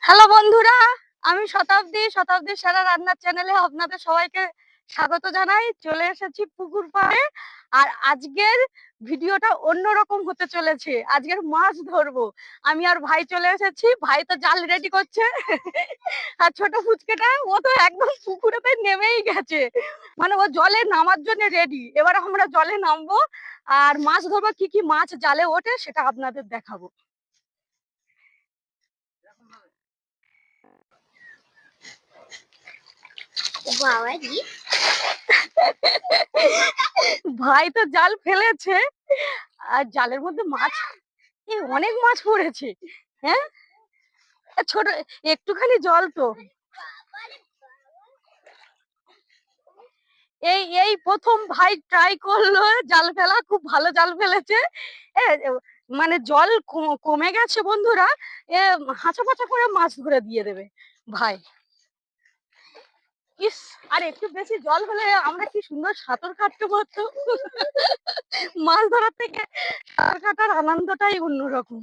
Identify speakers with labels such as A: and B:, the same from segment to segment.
A: Hello বন্ধুরা, আমি শতাব্দী সেরা রান্নার চ্যানেলে আপনাদের সবাইকে স্বাগত জানাই। চলে এসেছি পুকুর পাড়ে। আর আজকের ভিডিওটা অন্যরকম হতে চলেছে। আজকের মাছ ধরবো। আমি আর ভাই চলে এসেছি। ভাই তো জাল রেডি করছে। আর ছোট ফুচকেটা ও তো একদম পুকুরেতে নেমেই গেছে। মানে ও জলে নামার জন্য রেডি। এবার আমরা জলে নামবো আর মাছ ধরবো। কি কি মাছ জালে ওঠে সেটা আপনাদের দেখাবো। ভাই তো জাল ফেলেছে আর জালের মধ্যে মাছ অনেক মাছ পড়েছে। হ্যাঁ, ছোট একটুখানি জল তো। এই এই প্রথম ভাই ট্রাই করলো জাল ফেলা, খুব ভালো জাল ফেলেছে। মানে জল কমে গেছে বন্ধুরা। হাঁচা পাচা করে মাছ ধরে দিয়ে দেবে ভাই। ইস, আর একটু বেশি জল হলে আমরা কি সুন্দর সাঁতার কাটতে পারতাম। মাছ ধরার থেকে সাঁতার কাটার আনন্দটাই অন্যরকম।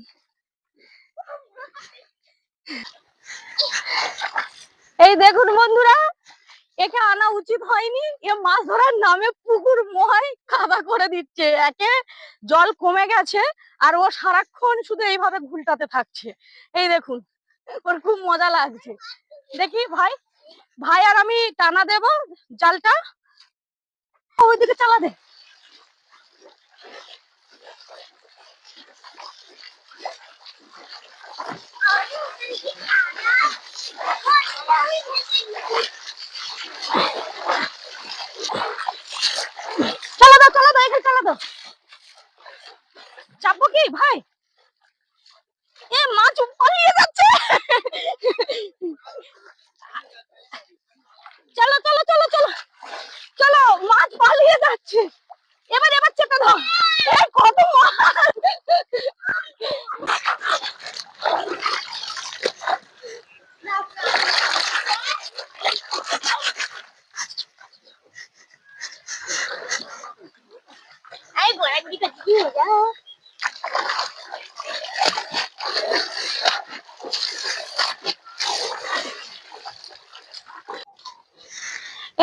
A: এই দেখুন বন্ধুরা, একে আনা উচিত হয়নি। এ মাছ ধরার নামে পুকুর মহাই কাদা করে দিচ্ছে। একে জল কমে গেছে আর ও সারাক্ষণ শুধু এইভাবে ঘুলটাতে থাকছে। এই দেখুন, ওর খুব মজা লাগছে। দেখি ভাই, ভাই আর আমি টানা দেব জালটা। ওইদিকে চালা দে। চালা দাও, চালা দাও, এখানে চালা দাও। চাপবো কি ভাই? এ মাছ পালিয়ে যাচ্ছে। চলো চলো চলো চলো চলো, মাছ পালিয়ে যাচ্ছে। এবার এবার চেপে দাও। কত মাছ!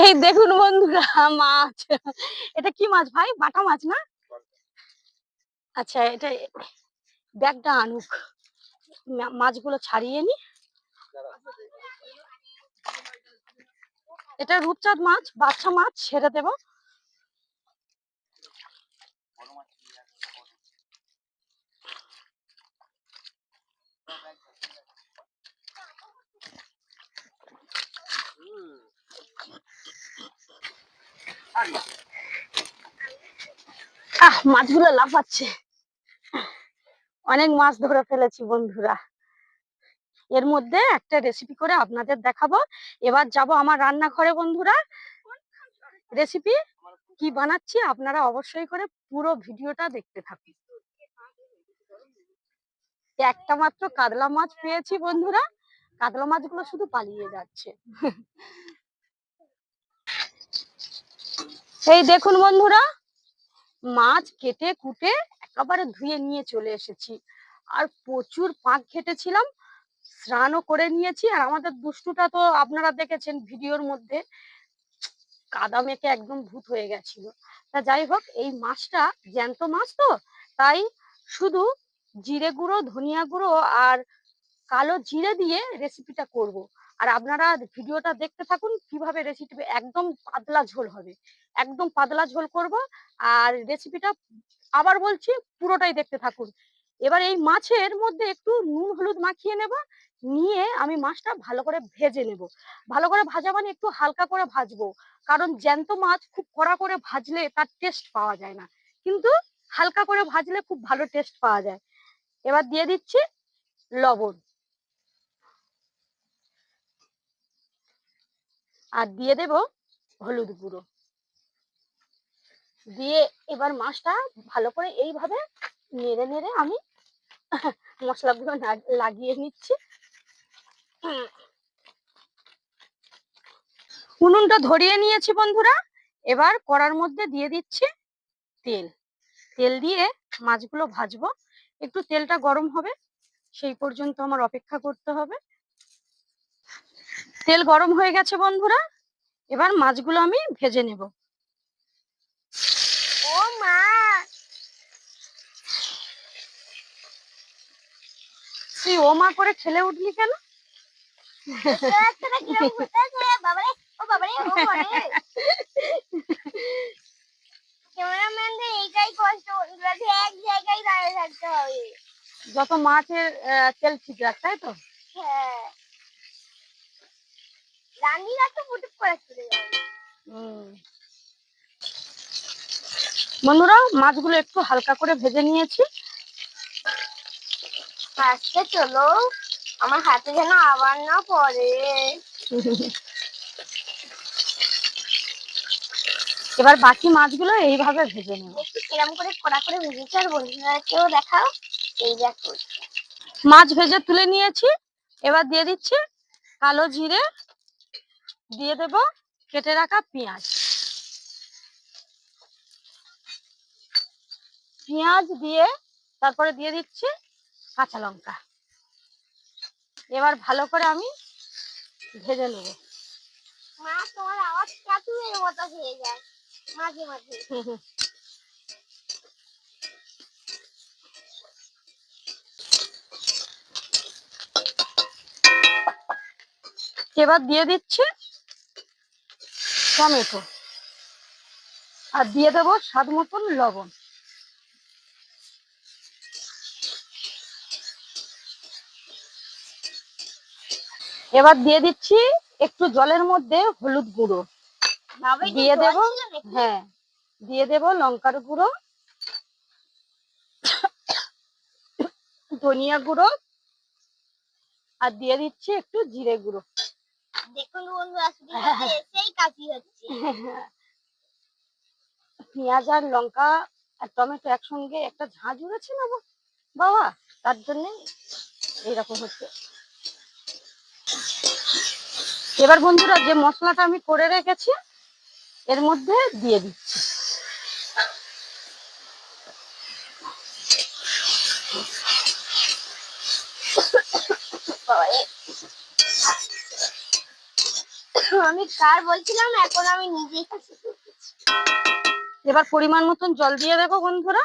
A: এই দেখুন বন্ধুরা, মাছ। এটা কি মাছ ভাই? বাটা মাছ না? আচ্ছা, এটা ব্যাগটা আনুক, মাছগুলো ছাড়িয়ে নি। এটা রূপচাঁদ মাছ, বাচ্চা মাছ ছেড়ে দেব। মাছগুলো লাফাচ্ছে। অনেক মাছ ধরে ফেলেছি বন্ধুরা। এর মধ্যে একটা রেসিপি করে আপনাদের দেখাবো। এবার যাব আমার রান্নাঘরে বন্ধুরা। রেসিপি কি বানাচ্ছি আপনারা অবশ্যই করে পুরো ভিডিওটা দেখতে থাকুন। একটা মাত্র কাতলা মাছ পেয়েছি বন্ধুরা। কাতলা মাছগুলো শুধু পালিয়ে যাচ্ছে। এই দেখুন বন্ধুরা, মাছ কেটে কুটে একেবারে ধুয়ে নিয়ে চলে এসেছি। আর প্রচুর পাক ঘেটেছিলাম, স্নানও করে নিয়েছি। আর আমাদের দুষ্টুটা তো আপনারা দেখেছেন ভিডিওর মধ্যে, কাদা মেখে একদম ভূত হয়ে গেছিল। তা যাই হোক, এই মাছটা জ্যান্ত মাছ তো, তাই শুধু জিরে গুঁড়ো, ধনিয়া গুঁড়ো আর কালো জিরে দিয়ে রেসিপিটা করব। আর আপনারা ভিডিওটা দেখতে থাকুন কিভাবে রেসিপি, একদম পাতলা ঝোল হবে, একদম পাতলা ঝোল করব। আর রেসিপিটা আবার বলছি, পুরোটাই দেখতে থাকুন। এবার এই মাছের মধ্যে একটু নুন হলুদ মাখিয়ে নেব, নিয়ে আমি মাছটা ভালো করে ভেজে নেব। ভালো করে ভাজা মানে একটু হালকা করে ভাজবো, কারণ জ্যান্ত মাছ খুব কড়া করে ভাজলে তার টেস্ট পাওয়া যায় না, কিন্তু হালকা করে ভাজলে খুব ভালো টেস্ট পাওয়া যায়। এবার দিয়ে দিচ্ছি লবণ আর দিয়ে দেব হলুদ গুঁড়ো দিয়ে এবার মাছটা ভালো করে এইভাবে নেড়ে নেড়ে আমি মশলাগুলো লাগিয়ে নিচ্ছি। উনুনটা ধরিয়ে নিয়েছি বন্ধুরা। এবার কড়ার মধ্যে দিয়ে দিচ্ছি তেল। তেল দিয়ে মাছগুলো ভাজবো। একটু তেলটা গরম হবে, সেই পর্যন্ত আমার অপেক্ষা করতে হবে। তেল গরম হয়ে গেছে বন্ধুরা, এবার মাছগুলো আমি ভেজে নেব।
B: ও মা,
A: তুই ও মা করে ঠেলে উঠলি কেন?
B: ক্যামেরাম্যানদের এইটাই কষ্ট, এক জায়গায় দাঁড়িয়ে থাকতে হবে।
A: যত মাছের তেল ঠিক রাখ, তাই তো?
B: হ্যাঁ, রান্নিরা তো ফুটুক করে চলে যাবে।
A: বন্ধুরা, মাছগুলো একটু হালকা করে ভেজে নিয়েছি।
B: আজকে চলো, আমার হাতে যেন আবার না পড়ে।
A: এবার বাকি মাছগুলো এইভাবে ভেজে নেব।
B: একটু কিরম করে কড়া করে ভেজেছি, আর বন্ধুদেরকেও দেখাও। এই দেখো,
A: মাছ ভেজে তুলে নিয়েছি। এবার দিয়ে দিচ্ছি কালো জিরে, দিয়ে দেব কেটে রাখা পেঁয়াজ। পেঁয়াজ দিয়ে তারপরে দিয়ে দিচ্ছি কাঁচা লঙ্কা। এবার ভালো করে আমি ভেজে নেব।
B: মা তোমার আওয়াজ কাতুরের মতো হয়ে যায় মাঝে মাঝে।
A: এবার দিয়ে দিচ্ছি টমেটো, আর দিয়ে দেবো স্বাদ মতন লবণ। এবার দিয়ে দিচ্ছি একটু জলের মধ্যে হলুদ গুঁড়ো, দিয়ে দেবো, হ্যাঁ দিয়ে দেবো লঙ্কার গুঁড়ো, ধনিয়া গুঁড়ো, আর দিয়ে দিচ্ছি একটু জিরে গুঁড়ো।
B: দেখুন বন্ধুরা, এসেই কাশি হচ্ছে।
A: পেঁয়াজ আর লঙ্কা আর টমেটো একসঙ্গে একটা ঝাঁঝ উড়েছে না বাবা, তার জন্য এইরকম হচ্ছে। এবার বন্ধুরা, যে মশলাটা আমি করে রেখেছি এর মধ্যে দিয়ে দিচ্ছি।
B: আমি কার বলছিলাম, এখন আমি নিজেই কাশি করতেছি।
A: এবার পরিমাণ মতন জল দিয়ে দেবো বন্ধুরা।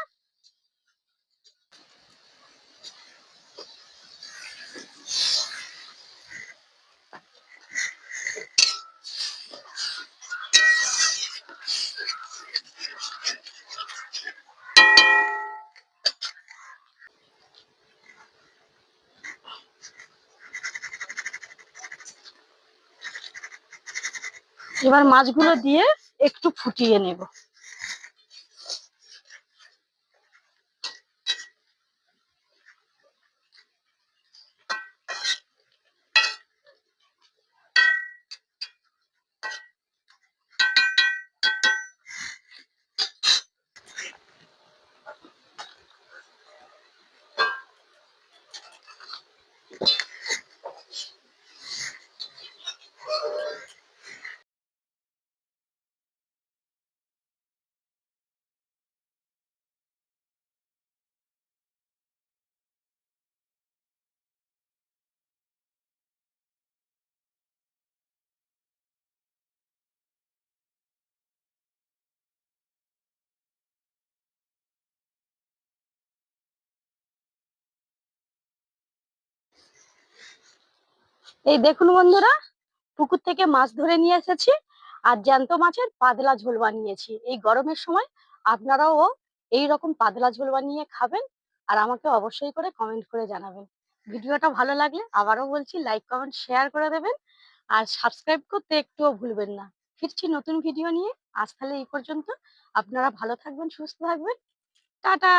A: এবার মাছগুলো দিয়ে একটু ফুটিয়ে নেব। এই দেখুন বন্ধুরা, পুকুর থেকে মাছ ধরে নিয়ে এসেছি আর জ্যান্ত মাছের পাতলা ঝোল বানিয়েছি। এই গরমের সময় আপনারাও এইরকম পাতলা ঝোল বানিয়ে খাবেন, আর আমাকে অবশ্যই করে কমেন্ট করে জানাবেন। ভিডিওটা ভালো লাগলে আবারও বলছি, লাইক কমেন্ট শেয়ার করে দেবেন, আর সাবস্ক্রাইব করতে একটুও ভুলবেন না। ফিরছি নতুন ভিডিও নিয়ে। আজ তাহলে এই পর্যন্ত। আপনারা ভালো থাকবেন, সুস্থ থাকবেন। টাটা।